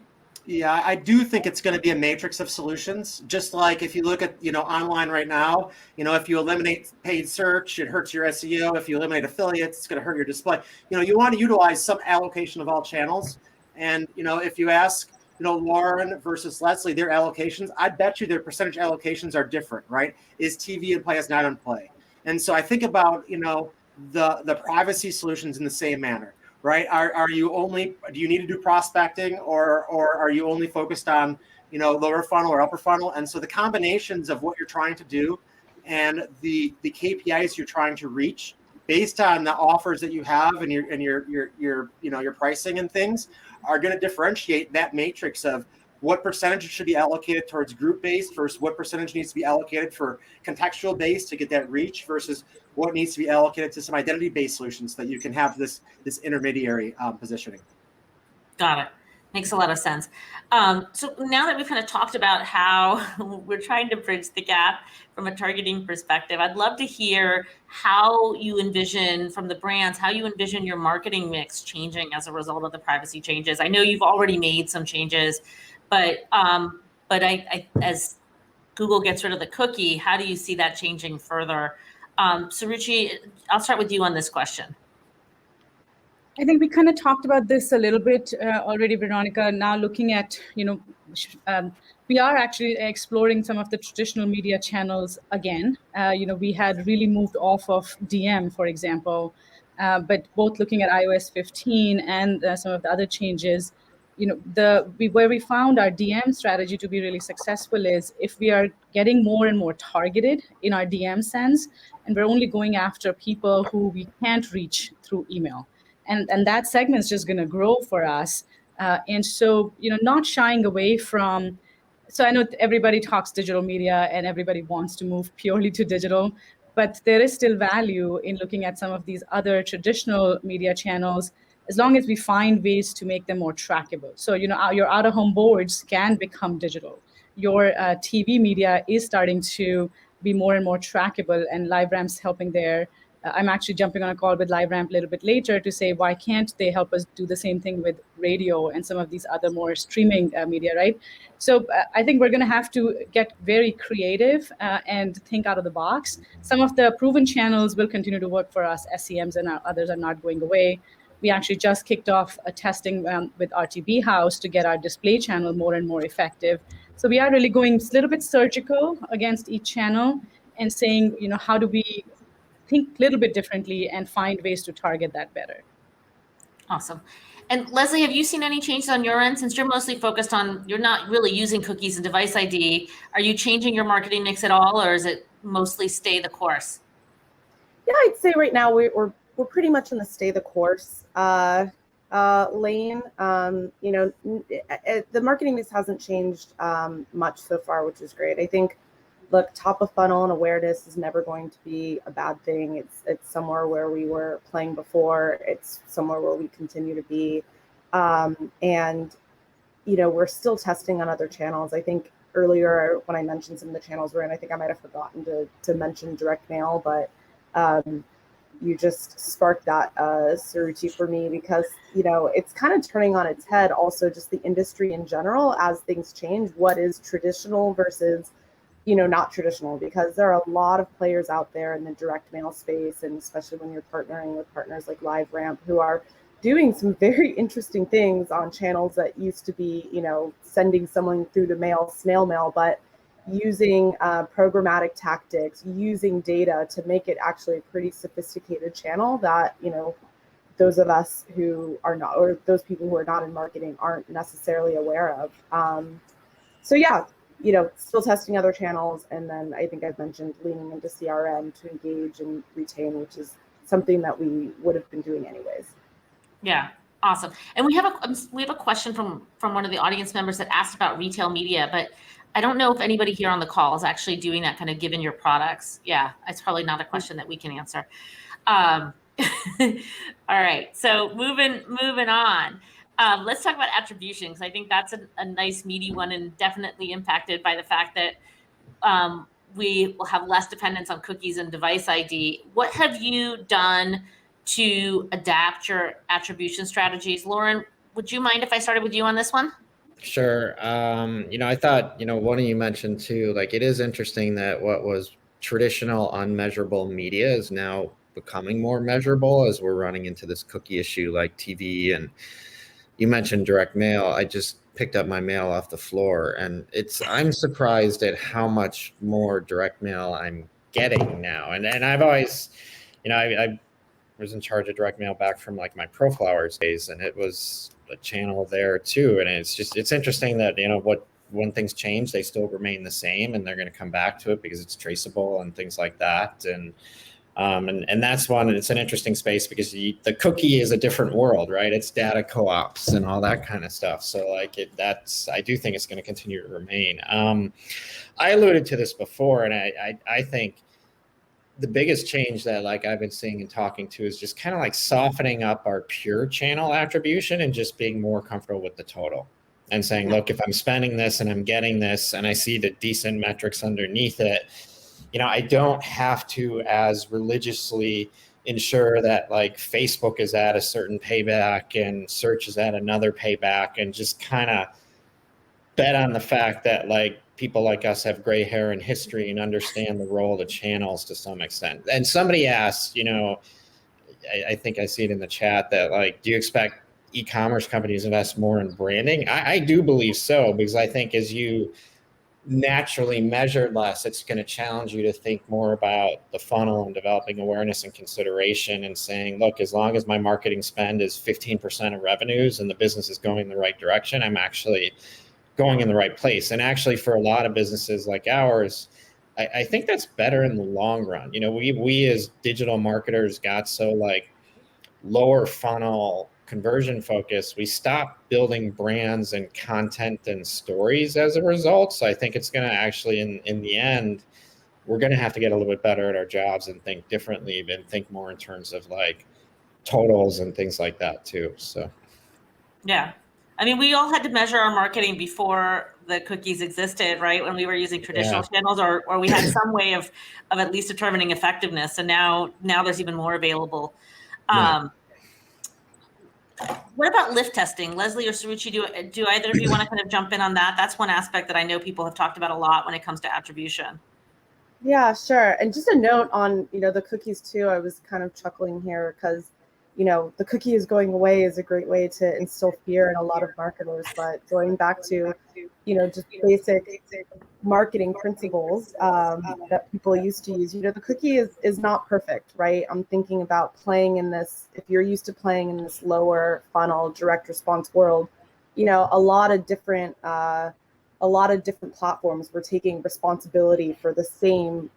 Yeah, I do think it's going to be a matrix of solutions. Just like if you look at, online right now, if you eliminate paid search, it hurts your SEO. If you eliminate affiliates, it's going to hurt your display. You want to utilize some allocation of all channels. And, if you ask, Lauren versus Leslie, their allocations, I bet you their percentage allocations are different, right? Is TV in play, is not in play? And so I think about, the privacy solutions in the same manner. Right? Do you need to do prospecting, or are you only focused on, lower funnel or upper funnel? And so the combinations of what you're trying to do and the KPIs you're trying to reach based on the offers that you have and your pricing and things are going to differentiate that matrix of what percentage should be allocated towards group-based versus what percentage needs to be allocated for contextual-based to get that reach versus what needs to be allocated to some identity-based solutions so that you can have this intermediary positioning. Got it. Makes a lot of sense. So now that we've kind of talked about how we're trying to bridge the gap from a targeting perspective, I'd love to hear how you envision from the brands, how you envision your marketing mix changing as a result of the privacy changes. I know you've already made some changes, but as Google gets rid of the cookie, how do you see that changing further? Suruchi, I'll start with you on this question. I think we kind of talked about this a little bit already, Veronica. Now looking at, we are actually exploring some of the traditional media channels again. We had really moved off of DM, for example, but both looking at iOS 15 and some of the other changes, where we found our DM strategy to be really successful is if we are getting more and more targeted in our DM sense, and we're only going after people who we can't reach through email. And that segment is just going to grow for us. And so, not shying away from, so I know everybody talks digital media and everybody wants to move purely to digital, but there is still value in looking at some of these other traditional media channels, as long as we find ways to make them more trackable. So, your out-of-home boards can become digital. Your TV media is starting to be more and more trackable, and LiveRamp's helping there. I'm actually jumping on a call with LiveRamp a little bit later to say, why can't they help us do the same thing with radio and some of these other more streaming media, right? So I think we're going to have to get very creative and think out of the box. Some of the proven channels will continue to work for us. SEMs and others are not going away. We actually just kicked off a testing with RTB House to get our display channel more and more effective. So we are really going a little bit surgical against each channel and saying, how do we think a little bit differently and find ways to target that better. Awesome. And Leslie, have you seen any changes on your end? Since you're mostly focused on, you're not really using cookies and device ID, are you changing your marketing mix at all, or is it mostly stay the course? Yeah, I'd say right now we're pretty much in the stay the course lane. The marketing mix hasn't changed much so far, which is great. I think, look, top of funnel and awareness is never going to be a bad thing. It's somewhere where we were playing before. It's somewhere where we continue to be. And, we're still testing on other channels. I think earlier when I mentioned some of the channels we're in, I think I might have forgotten to mention direct mail, but, you just sparked that, Suruchi, for me, because, you know, it's kind of turning on its head also just the industry in general as things change. What is traditional versus, you know, not traditional, because there are a lot of players out there in the direct mail space, and especially when you're partnering with partners like LiveRamp, who are doing some very interesting things on channels that used to be, you know, sending someone through the mail, snail mail, but using programmatic tactics, using data to make it actually a pretty sophisticated channel that, you know, those of us who are not, or those people who are not in marketing aren't necessarily aware of. So yeah, you know, still testing other channels. And then I think I've mentioned leaning into CRM to engage and retain, which is something that we would have been doing anyways. Yeah, awesome. And we have a question from one of the audience members that asked about retail media, but I don't know if anybody here on the call is actually doing that, kind of given your products. Yeah, it's probably not a question that we can answer. All right, so moving on. Let's talk about attribution, because I think that's a nice meaty one, and definitely impacted by the fact that we will have less dependence on cookies and device ID. What have you done to adapt your attribution strategies? Lauren, would you mind if I started with you on this one? Sure. You know, I thought, you know, one of you mentioned too, like, it is interesting that what was traditional unmeasurable media is now becoming more measurable as we're running into this cookie issue like TV. And you mentioned direct mail. I just picked up my mail off the floor, and I'm surprised at how much more direct mail I'm getting now. And I've always, you know, I was in charge of direct mail back from like my ProFlowers days, and it was a channel there too. And it's interesting that, you know, when things change, they still remain the same, and they're going to come back to it because it's traceable and things like that. And that's one, and it's an interesting space because the cookie is a different world, right? It's data co-ops and all that kind of stuff. So like I do think it's going to continue to remain. I alluded to this before, and I think the biggest change that like I've been seeing and talking to is just kind of like softening up our pure channel attribution and just being more comfortable with the total and saying, look, if I'm spending this and I'm getting this and I see the decent metrics underneath it, you know, I don't have to as religiously ensure that like Facebook is at a certain payback and search is at another payback, and just kind of bet on the fact that like people like us have gray hair and history and understand the role of the channels to some extent. And somebody asked, you know, I think I see it in the chat that like, do you expect e-commerce companies to invest more in branding? I do believe so, because I think as you naturally measure less, it's going to challenge you to think more about the funnel and developing awareness and consideration and saying, look, as long as my marketing spend is 15% of revenues and the business is going in the right direction, I'm actually going in the right place. And actually for a lot of businesses like ours, I think that's better in the long run. You know, we as digital marketers got so like lower funnel conversion focus, we stopped building brands and content and stories as a result. So I think it's going to actually, in the end, we're going to have to get a little bit better at our jobs and think differently and think more in terms of like totals and things like that too. So, yeah. I mean, we all had to measure our marketing before the cookies existed, right? When we were using traditional channels, or we had some way of at least determining effectiveness. And now there's even more available. Right. What about lift testing? Leslie or Suruchi, do either of you want to kind of jump in on that? That's one aspect that I know people have talked about a lot when it comes to attribution. Yeah, sure. And just a note on, you know, the cookies too. I was kind of chuckling here because, you know, the cookie is going away is a great way to instill fear in a lot of marketers. But going back to, you know, just basic marketing principles that people used to use, you know, the cookie is not perfect, right? I'm thinking about playing in this, if you're used to playing in this lower funnel direct response world, you know, a lot of different platforms were taking responsibility for the same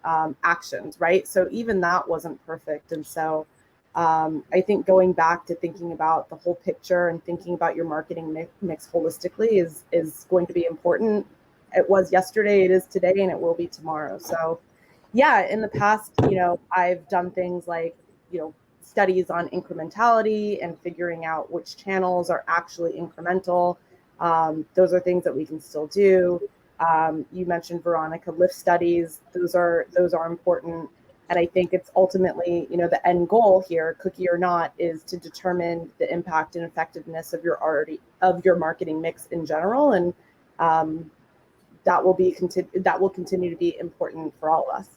actions, right? So even that wasn't perfect. And so I think going back to thinking about the whole picture and thinking about your marketing mix holistically is going to be important. It was yesterday, it is today, and it will be tomorrow. So yeah, in the past, you know, I've done things like, you know, studies on incrementality and figuring out which channels are actually incremental. Those are things that we can still do. You mentioned, Veronica, lift studies. Those are important. And I think it's ultimately, the end goal here, cookie or not, is to determine the impact and effectiveness of your marketing mix in general, and that will continue to be important for all of us.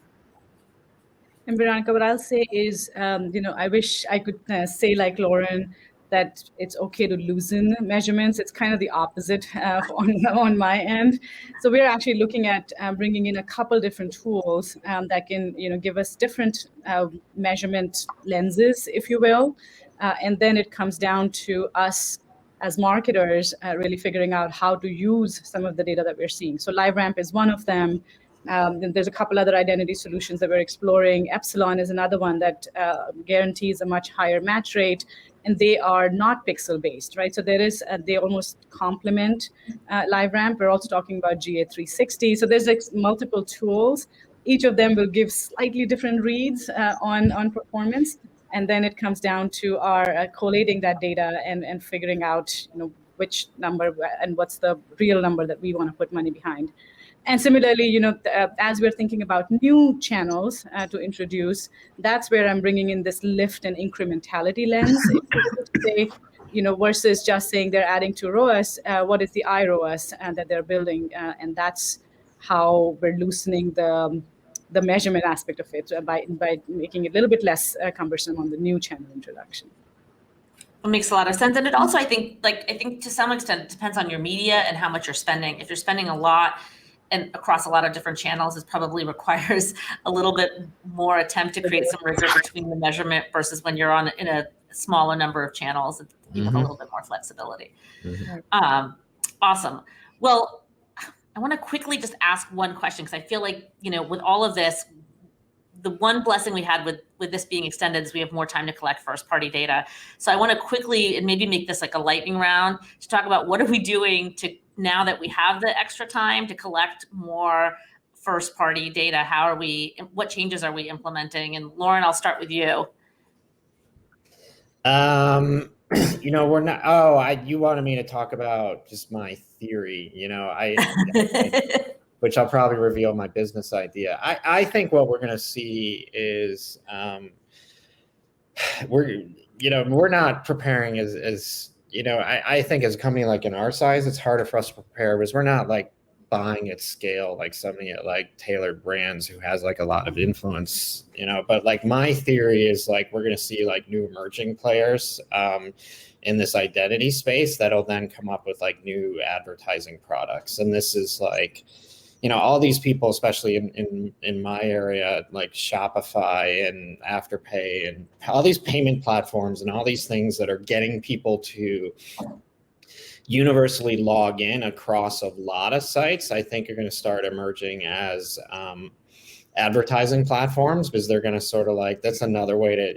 And Veronica, what I'll say is, I wish I could say like Lauren, that it's okay to loosen measurements. It's kind of the opposite on my end. So we're actually looking at bringing in a couple different tools that can, give us different measurement lenses, if you will. And then it comes down to us as marketers really figuring out how to use some of the data that we're seeing. So LiveRamp is one of them. Then there's a couple other identity solutions that we're exploring. Epsilon is another one that guarantees a much higher match rate, and they are not pixel-based, right? So they almost complement LiveRamp. We're also talking about GA360. So there's like multiple tools. Each of them will give slightly different reads on performance, and then it comes down to our collating that data and figuring out, which number and what's the real number that we want to put money behind. And similarly, as we're thinking about new channels to introduce, that's where I'm bringing in this lift and incrementality lens. Say, versus just saying they're adding to ROAS, what is the iROAS that they're building? And that's how we're loosening the measurement aspect of it by making it a little bit less cumbersome on the new channel introduction. It makes a lot of sense. And it also, I think to some extent, it depends on your media and how much you're spending. If you're spending a lot and across a lot of different channels, it probably requires a little bit more attempt to create some reserve between the measurement versus when you're in a smaller number of channels, you have a little bit more flexibility. Awesome. Well, I want to quickly just ask one question, because I feel like, with all of this, the one blessing we had with this being extended is we have more time to collect first party data. So I want to quickly, and maybe make this like a lightning round, to talk about what are we doing to, now that we have the extra time, to collect more first party data. What changes are we implementing? And Lauren, I'll start with you. We're not, you wanted me to talk about just my theory, which I'll probably reveal my business idea. I think what we're going to see is, we're not preparing as I think as a company like in our size, it's harder for us to prepare because we're not like buying at scale like somebody at like Tailored Brands who has like a lot of influence, but like my theory is like we're going to see like new emerging players in this identity space that'll then come up with like new advertising products. And this is like, all these people, especially in my area, like Shopify and Afterpay and all these payment platforms and all these things that are getting people to universally log in across a lot of sites, I think are going to start emerging as advertising platforms, because they're going to sort of like, that's another way to,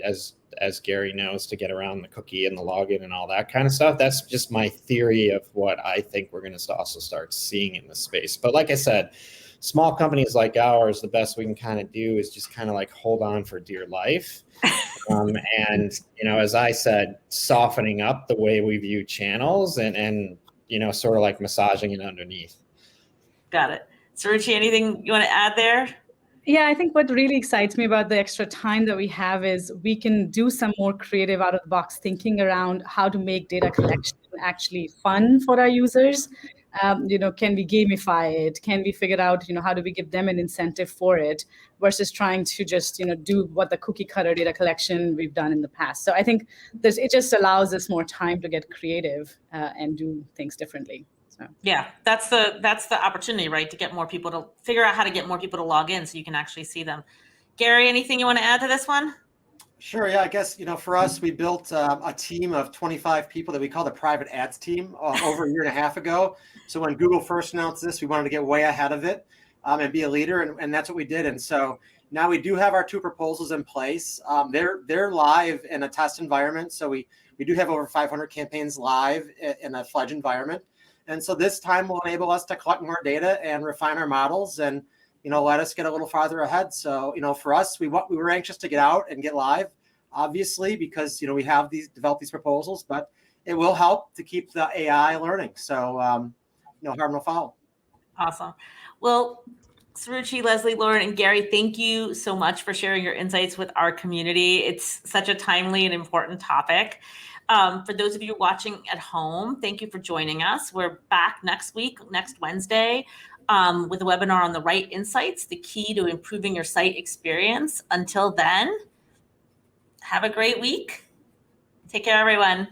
as Gary knows, to get around the cookie and the login and all that kind of stuff. That's just my theory of what I think we're going to also start seeing in this space. But like I said, small companies like ours, the best we can kind of do is just kind of like hold on for dear life. And, as I said, softening up the way we view channels and sort of like massaging it underneath. Got it. Suruchi, anything you want to add there? Yeah, I think what really excites me about the extra time that we have is we can do some more creative out of the box thinking around how to make data collection actually fun for our users. Can we gamify it? Can we figure out, how do we give them an incentive for it versus trying to just, do what the cookie cutter data collection we've done in the past. So I think it just allows us more time to get creative and do things differently. So. Yeah, that's the opportunity, right? To get more people to figure out how to get more people to log in so you can actually see them. Gary, anything you want to add to this one? Sure. Yeah, I guess, for us, we built a team of 25 people that we call the private ads team over a year and a half ago. So when Google first announced this, we wanted to get way ahead of it and be a leader. And that's what we did. And so now we do have our 2 proposals in place. They're live in a test environment. So we do have over 500 campaigns live in a Fledge environment. And so this time will enable us to collect more data and refine our models and, let us get a little farther ahead. So, for us, we were anxious to get out and get live, obviously, because, we have developed these proposals, but it will help to keep the AI learning. So, harm no foul. Awesome. Well, Suruchi, Leslie, Lauren, and Gary, thank you so much for sharing your insights with our community. It's such a timely and important topic. For those of you watching at home, thank you for joining us. We're back next week, next Wednesday, with a webinar on the right insights, the key to improving your site experience. Until then, have a great week. Take care, everyone.